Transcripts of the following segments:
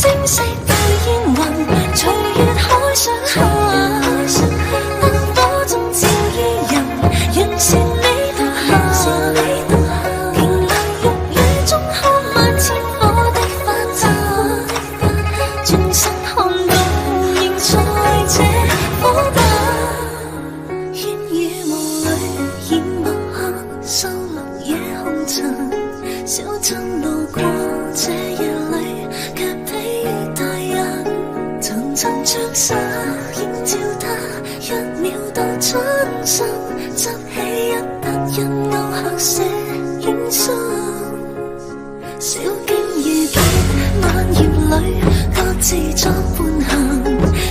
晶色對煙雲，隨月海上下，燈火中照依人，人是你獨下，晴朗玉宇中看萬千火的發芽，眾生看到仍在這火把，煙雨霧裏掩幕下，收錄夜紅塵，小鎮路過這夜裏，卻比喻大人，層層着沙映照他，一秒到春心，執起一疊印勾刻寫影心，小徑遇見晚葉裏，各自作伴行，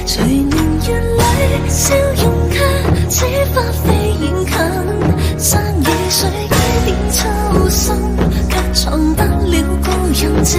隨年月裏笑容卻似花飛遠近，山與水幾點秋深，卻藏不了故人這